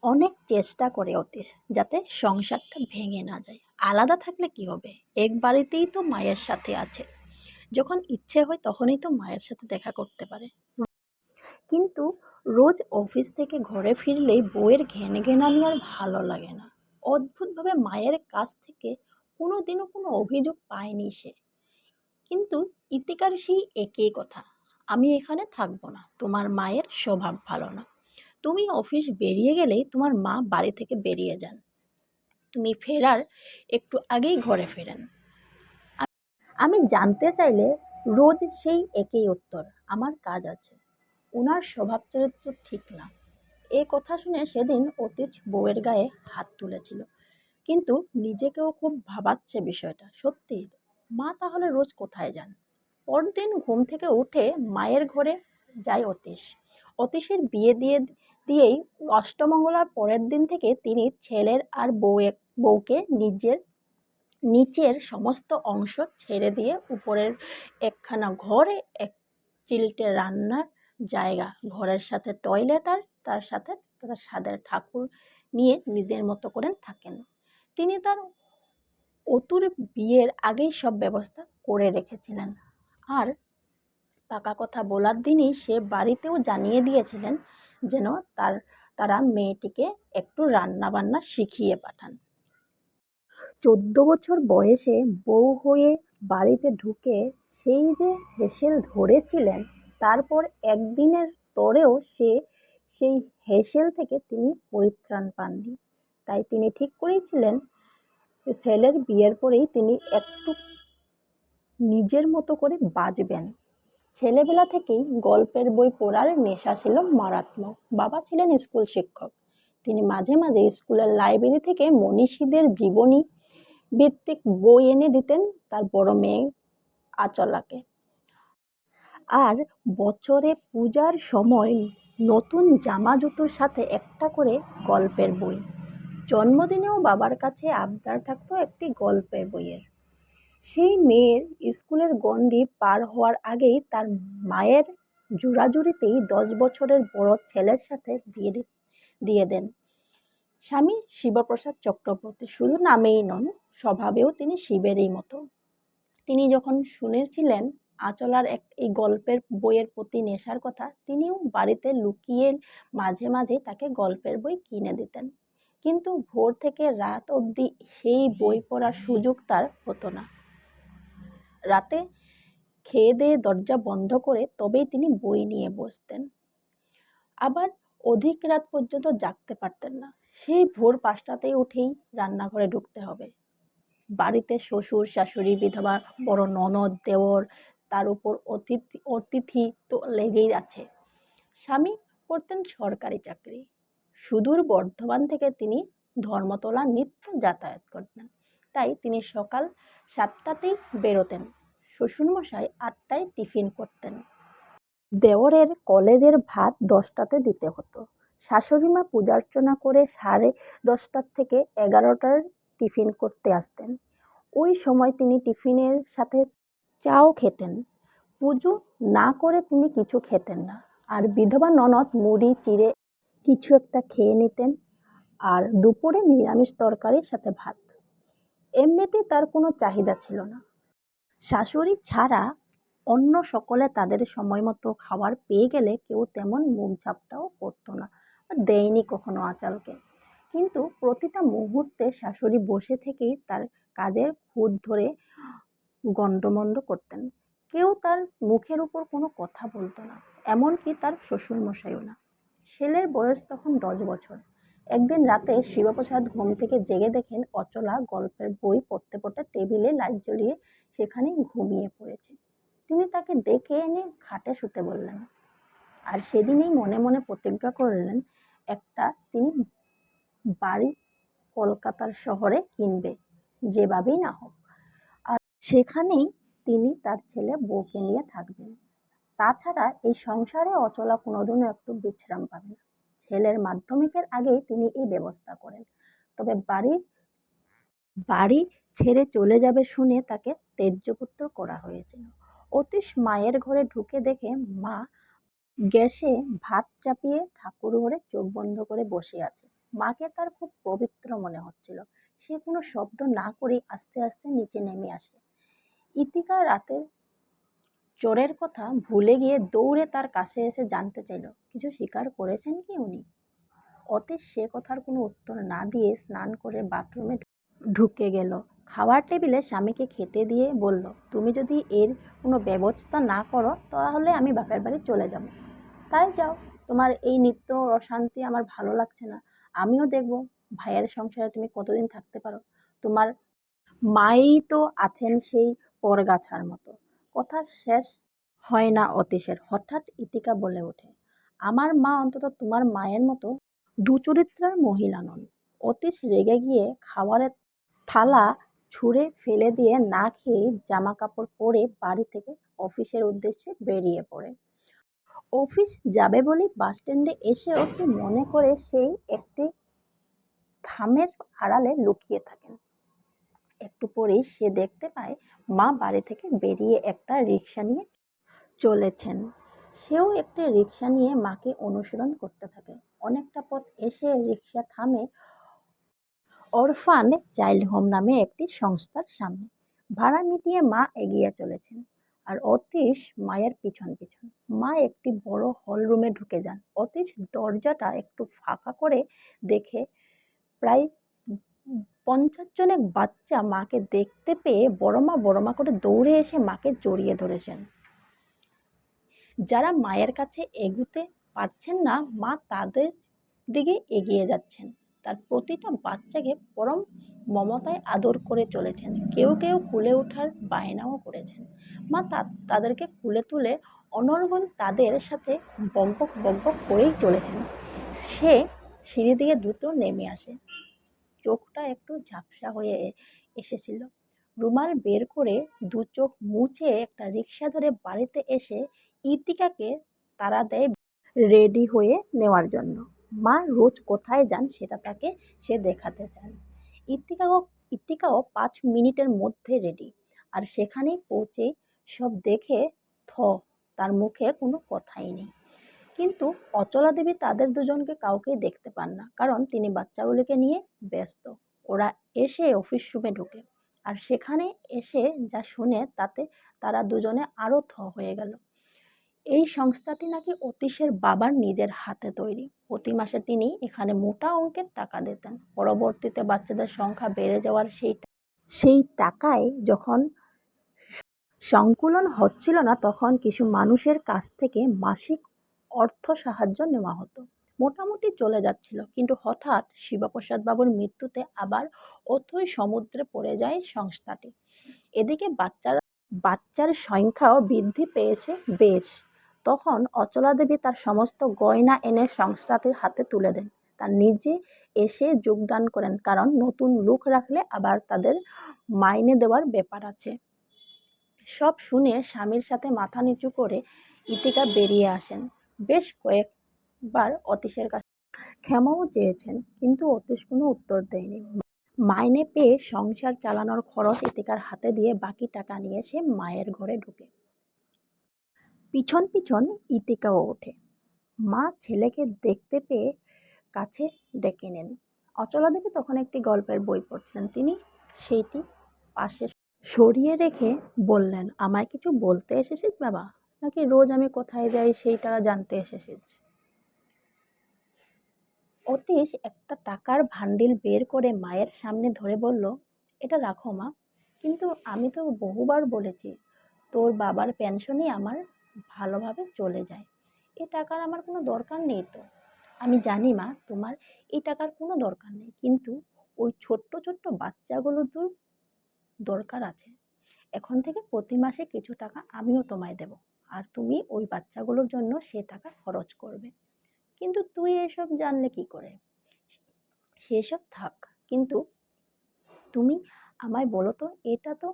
অনেক চেষ্টা করে অতীশ যাতে সংসারটা ভেঙে না যায়। আলাদা থাকলে কি হবে, এক বাড়িতেই তো মায়ের সাথে আছে, যখন ইচ্ছে হয় তখনই তো মায়ের সাথে দেখা করতে পারে। কিন্তু রোজ অফিস থেকে ঘরে ফিরলেই বউয়ের ঘেনানি আর ভালো লাগে না। অদ্ভুতভাবে মায়ের কাছ থেকে কোনোদিনও কোনো অভিযোগ পায়নি সে। কিন্তু ইতিকার সেই একই কথা, আমি এখানে থাকবো না, তোমার মায়ের স্বভাব ভালো না। তুমি অফিস বেরিয়ে গেলেই তোমার মা বাড়ি থেকে বেরিয়ে যান, তুমি ফেরার একটু আগেই ঘরে ফেরেন। আমি জানতে চাইলে রোজ সেই একই উত্তর, আমার কাজ আছে। ওনার স্বভাব চরিত্র ঠিক না। এই কথা শুনে সেদিন অতীশ বউয়ের গায়ে হাত তুলেছিল, কিন্তু নিজেকেও খুব ভাবাচ্ছে বিষয়টা। সত্যি মা তাহলে রোজ কোথায় যান? পরদিন ঘুম থেকে উঠে মায়ের ঘরে যায় অতীশ। অতীশের বিয়ে দিয়েই অষ্টমঙ্গলার পরের দিন থেকে তিনি ছেলের আর বউকে নিচের সমস্ত অংশ ছেড়ে দিয়ে উপরের একখানা ঘরে এক চিলটে রান্নার জায়গা, ঘরের সাথে টয়লেট আর তার সাথে তার সাদের ঠাকুর নিয়ে নিজের মতো করে থাকেন। তিনি তার অতুর বিয়ের আগেই সব ব্যবস্থা করে রেখেছিলেন, আর পাকা কথা বলার দিনই সে বাড়িতেও জানিয়ে দিয়েছিলেন যেন তারা মেয়েটিকে একটু রান্না বান্না শিখিয়ে পাঠান। 14 বছর বয়সে বউ হয়ে বাড়িতে ঢুকে সেই যে হেসেল ধরেছিলেন, তারপর একদিনের তরেও সেই হেসেল থেকে তিনি পরিত্রাণ পাননি। তাই তিনি ঠিক করেছিলেন ছেলের বিয়ের পরেই তিনি একটু নিজের মতো করে বাঁচবেন। ছেলেবেলা থেকেই গল্পের বই পড়ার নেশা ছিল মারাত্মক। বাবা ছিলেন স্কুল শিক্ষক। তিনি মাঝে মাঝে স্কুলের লাইব্রেরি থেকে মনীষীদের জীবনী ভিত্তিক বই এনে দিতেন তার বড় মেয়ে আচলাকে। আর বছরে পূজার সময় নতুন জামা জুতোর সাথে একটা করে গল্পের বই। জন্মদিনেও বাবার কাছে আবদার থাকতো একটি গল্পের বইয়ের। সেই মেয়ের স্কুলের গণ্ডি পার হওয়ার আগেই তার মায়ের জোরাজুরিতেই 10 বছরের বড় ছেলের সাথে বিয়ে দিয়ে দেন স্বামী শিবপ্রসাদ চক্রবর্তী। শুধু নামেই নন, স্বভাবেও তিনি শিবেরই মতো। তিনি যখন শুনেছিলেন আচলার এই গল্পের বইয়ের প্রতি নেশার কথা, তিনিও বাড়িতে লুকিয়ে মাঝে মাঝে তাকে গল্পের বই কিনে দিতেন। কিন্তু ভোর থেকে রাত অবধি সেই বই পড়ার সুযোগ তার হতো না। রাতে খেয়ে দিয়ে দরজা বন্ধ করে তবেই তিনি বই নিয়ে বসতেন। আবার অধিক রাত পর্যন্ত জাগতে পারতেন না। সেই ভোর 5টাতেই উঠেই রান্নাঘরে ঢুকতে হবে। বাড়িতে শ্বশুর শাশুড়ি, বিধবা, বড় ননদ, দেওর, তার উপর অতিথি তো লেগেই আছে। স্বামী করতেন সরকারি চাকরি। সুদূর বর্ধমান থেকে তিনি ধর্মতলা নিত্য যাতায়াত করতেন। তাই তিনি সকাল 7টাতেই বেরোতেন। শ্বশুরমশাই 8টায় টিফিন করতেন। দেওরের কলেজের ভাত 10টাতে দিতে হতো। শাশুড়িমা পূজার্চনা করে 10:30 থেকে 11টার টিফিন করতে আসতেন। ওই সময় তিনি টিফিনের সাথে চাও খেতেন। পুজো না করে তিনি কিছু খেতেন না। আর বিধবা ননদ মুড়ি চিড়ে কিছু একটা খেয়ে নিতেন, আর দুপুরে নিরামিষ তরকারির সাথে ভাত। এমনিতেই তার কোনো চাহিদা ছিল না। শাশুড়ি ছাড়া অন্য সকলে তাদের সময় মতো খাবার পেয়ে গেলে কেউ তেমন মুখ ঝাপটাও করতো না, দেয়নি কখনো আঁচালকে। কিন্তু প্রতিটা মুহূর্তে শাশুড়ি বসে থেকেই তার কাজের খুঁত ধরে গণ্ডমণ্ড করতেন। কেউ তার মুখের উপর কোনো কথা বলতো না, এমনকি তার শ্বশুরমশাইও না। ছেলের বয়স তখন 10 বছর। একদিন রাতে শিবপ্রসাদ ঘুম থেকে জেগে দেখেন অচলা গল্পের বই পড়তে পড়তে টেবিলে লাইট জ্বলিয়ে সেখানেই ঘুমিয়ে পড়েছে। তিনি তাকে ডেকে এনে খাটে শুতে বললেন, আর সেদিনই মনে মনে প্রতিজ্ঞা করলেন একটা তিনি বাড়ি কলকাতার শহরে কিনবে, যেভাবেই না হোক, আর সেখানেই তিনি তার ছেলে বউকে নিয়ে থাকবেন। তাছাড়া এই সংসারে অচলা কোনোদিনও একটু বিশ্রাম পাবে না। ছেলের মাধ্যমিকের আগেই তিনি এই ব্যবস্থা করেন। তবে বাড়ি ছেড়ে চলে যাবে শুনে তাকে ত্যায্যপুত্র করা হয়েছিল। অতীশ মায়ের ঘরে ঢুকে দেখে মা গ্যাসে ভাত চাপিয়ে ঠাকুর ঘরে চোখ বন্ধ করে বসে আছে। মাকে তার খুব পবিত্র মনে হচ্ছিল। সে কোনো শব্দ না করেই আস্তে আস্তে নিচে নেমে আসে। ইতিকা রাতের চোরের কথা ভুলে গিয়ে দৌড়ে তার কাছে এসে জানতে চাইল, কিছু স্বীকার করেছেন কি উনি? অতীশ সে কথার কোনো উত্তর না দিয়ে স্নান করে বাথরুমে ঢুকে গেল। খাওয়ার টেবিলে স্বামীকে খেতে দিয়ে বলল, তুমি যদি এর কোনো ব্যবস্থা না করো তাহলে আমি বাপের বাড়ি চলে যাব। তাই যাও, তোমার এই নিত্য অশান্তি আমার ভালো লাগছে না। আমিও দেখব ভাইয়ের সংসারে তুমি কতদিন থাকতে পারো। তোমার মাই তো আছেন সেই পরগাছার মতো। কথা শেষ হয় না অতীশের, হঠাৎ ইতিকা বলে ওঠে, আমার মা অন্তত তোমার মায়ের মতো দুচরিত্রার মহিলা নন। অতীশ রেগে গিয়ে খাবারের থালা ছুঁড়ে ফেলে দিয়ে না খেয়ে জামা কাপড় পরে বাড়ি থেকে অফিসের উদ্দেশ্যে বেরিয়ে পড়ে। অফিস যাবে বলে বাস স্ট্যান্ডে এসে ওকে মনে করে সেই একটি থামের আড়ালে লুকিয়ে থাকেন। একটু পরেই সে দেখতে পায় মা বাড়ি থেকে বেরিয়ে একটা রিক্সা নিয়ে চলেছেন। সেও একটি রিক্সা নিয়ে মাকে অনুসরণ করতে থাকে। অনেকটা পথ এসে রিক্সা থামে অরফান চাইল্ড হোম নামে একটি সংস্থার সামনে। ভাড়া মিটিয়ে মা এগিয়ে চলেছেন আর অতীশ মায়ের পিছন পিছন। মা একটি বড় হল রুমে ঢুকে যান। অতীশ দরজাটা একটু ফাঁকা করে দেখে প্রায় 50 জনের বাচ্চা মাকে দেখতে পেয়ে বড়মা করে দৌড়ে এসে মাকে জড়িয়ে ধরেছেন। যারা মায়ের কাছে এগুতে পারছেন না, মা তাদের দিকে এগিয়ে যাচ্ছেন। তার প্রতিটা বাচ্চাকে পরম মমতায় আদর করে চলেছেন। কেউ কেউ কুলে ওঠার বায়নাও করেছেন। মা তাদেরকে কুলে তুলে অনর্গল তাদের সাথে বকবক করেই চলেছেন। সে সিঁড়ি দিয়ে দ্রুত নেমে আসে। চোখটা একটু ঝাপসা হয়ে এসেছিল। রুমাল বের করে দু চোখ মুছে একটা রিক্সা ধরে বাড়িতে এসে ইতিকাকে তাড়া দেয় রেডি হয়ে নেওয়ার জন্য। মা রোজ কোথায় যান সেটা তাকে সে দেখাতে চান। ইতিকাও 5 মিনিটের মধ্যে রেডি। আর সেখানেই পৌঁছে সব দেখে তার মুখে কোনো কথাই নেই। কিন্তু অচলা দেবী তাদের দুজনকে কাউকেই দেখতে পান না, কারণ তিনি বাচ্চাগুলিকে নিয়ে ব্যস্ত। ওরা এসে অফিস রুমে ঢোকে আর সেখানে এসে যা শুনে তাতে তারা দুজনে আরও হয়ে গেল। এই সংস্থাটি নাকি অতীশের বাবার নিজের হাতে তৈরি। প্রতি মাসে তিনি এখানে মোটা অঙ্কের টাকা দিতেন। পরবর্তীতে বাচ্চাদের সংখ্যা বেড়ে যাওয়ার সেই টাকায় যখন সংকুলন হচ্ছিল না, তখন কিছু মানুষের কাছ থেকে মাসিক অর্থ সাহায্য নেওয়া হতো। মোটামুটি চলে যাচ্ছিল, কিন্তু হঠাৎ শিবপ্রসাদ বাবুর মৃত্যুতে আবার অথই সমুদ্রে পড়ে যায় সংস্থাটি। এদিকে বাচ্চার সংখ্যাও বৃদ্ধি পেয়েছে বেশ। তখন অচলা দেবী তার সমস্ত গয়না এনে সংস্থাটির হাতে তুলে দেন। তার নিজে এসে যোগদান করেন, কারণ নতুন লোক রাখলে আবার তাদের মাইনে দেওয়ার ব্যাপার আছে। সব শুনে স্বামীর সাথে মাথা নিচু করে ইতিকা বেরিয়ে আসেন। বেশ কয়েকবার অতীশের কাছে ক্ষমাও চেয়েছেন, কিন্তু অতীশ কোনো উত্তর দেয়নি। মাইনে পেয়ে সংসার চালানোর খরচ ইতিকার হাতে দিয়ে বাকি টাকা নিয়ে সে মায়ের ঘরে ঢুকে। পিছন পিছন ইতিকাও ওঠে। মা ছেলেকে দেখতে পেয়ে কাছে ডেকে নেন। অচলা দেবী তখন একটি গল্পের বই পড়ছিলেন। তিনি সেইটি পাশে সরিয়ে রেখে বললেন, আমায় কিছু বলতে এসেছিস বাবা, নাকি রোজ আমি কোথায় যাই সেইটা জানতে এসেছিস? অতীশ একটা টাকার ভান্ডিল বের করে মায়ের সামনে ধরে বলল, এটা রাখো মা, কিন্তু আমি তো বহুবার বলেছি তোর বাবার পেনশনই আমার ভালোভাবে চলে যায়। এ টাকার আমার কোনো দরকার নেই। তো আমি জানি মা, তোমার এই টাকার কোনো দরকার নেই, কিন্তু ওই ছোট্ট ছোট্ট বাচ্চাগুলো তো দরকার আছে। এখন থেকে প্রতি মাসে কিছু টাকা আমিও তোমায় দেব, আর তুমি ওই বাচ্চাগুলোর জন্য সে টাকা খরচ করবে। কিন্তু তুই এসব জানলে কি করে? সেসব থাক, কিন্তু তুমি আমায় বলো তো, এটা তো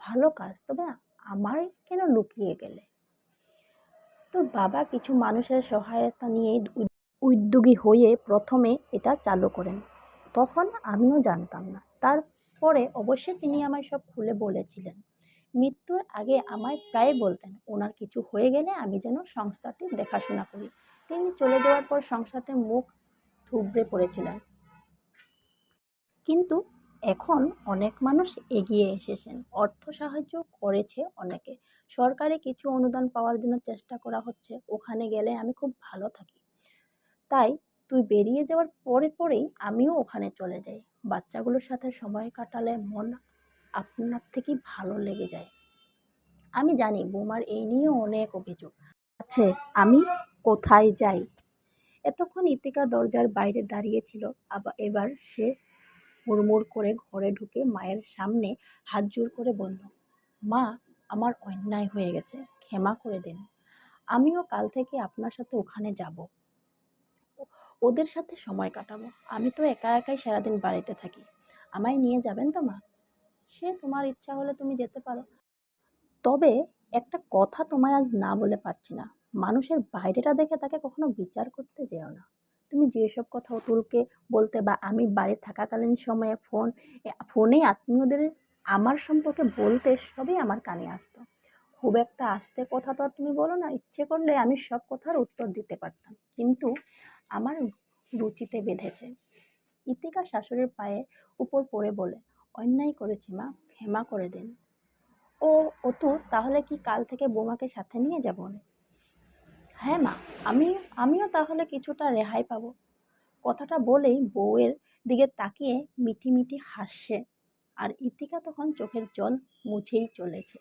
ভালো কাজ, তবে আমার কেন লুকিয়ে গেলে? তোর বাবা কিছু মানুষের সহায়তা নিয়ে উদ্যোগী হয়ে প্রথমে এটা চালু করেন। তখন আমিও জানতাম না। তারপরে অবশ্যই তিনি আমায় সব খুলে বলেছিলেন। মৃত্যুর আগে আমায় প্রায় বলতেন ওনার কিছু হয়ে গেলে আমি যেন সংস্থাটি দেখাশোনা করি। তিনি চলে যাওয়ার পর সংস্থাটির মুখ থুবড়ে পড়েছিলেন। কিন্তু এখন অনেক মানুষ এগিয়ে এসেছেন, অর্থ সাহায্য করেছে অনেকে, সরকারি কিছু অনুদান পাওয়ার জন্য চেষ্টা করা হচ্ছে। ওখানে গেলে আমি খুব ভালো থাকি। তাই তুই বেরিয়ে যাওয়ার পরেই আমিও ওখানে চলে যাই। বাচ্চাগুলোর সাথে সময় কাটালে মন আপনার থেকেই ভালো লেগে যায়। আমি জানি বৌমার এই নিয়ে অনেক অভিযোগ আছে, আমি কোথায় যাই? এতক্ষণ ইতিকা দরজার বাইরে দাঁড়িয়ে ছিল, এবার সে হুড়মুড় করে ঘরে ঢুকে মায়ের সামনে হাত জোড় করে বলল, মা, আমার অন্যায় হয়ে গেছে, ক্ষমা করে দিন। আমিও কাল থেকে আপনার সাথে ওখানে যাব, ওদের সাথে সময় কাটাবো। আমি তো একা একাই সারাদিন বাড়িতে থাকি, আমায় নিয়ে যাবেন তো মা? সে তোমার ইচ্ছা হলে তুমি যেতে পারো, তবে একটা কথা তোমায় আজ না বলে পারছি না। মানুষের বাইরেটা দেখে তাকে কখনো বিচার করতে যেও না। তুমি যেসব কথা অতুলকে বলতে বা আমি বাড়ি থাকাকালীন সময়ে ফোনে আত্মীয়দের আমার সম্পর্কে বলতে, সবই আমার কানে আসতো। খুব একটা আস্তে কথা তো আর তুমি বলো না, ইচ্ছে করলে আমি সব কথার উত্তর দিতে পারতাম, কিন্তু আমার রুচিতে বেঁধেছে। ইতিকা শাশুড়ির পায়ে উপর পড়ে বলে, অন্যায় করেছি মা, ক্ষমা করে দিন। ও অতু, তাহলে কি কাল থেকে বৌমাকে সাথে নিয়ে যাব? হ্যাঁ মা, আমি আমিও তাহলে কিছুটা রেহাই পাবো। কথাটা বলেই বউয়ের দিকে তাকিয়ে মিটি মিটি হাসছে, আর ইতিকা তখন চোখের জল মুছেই চলেছে।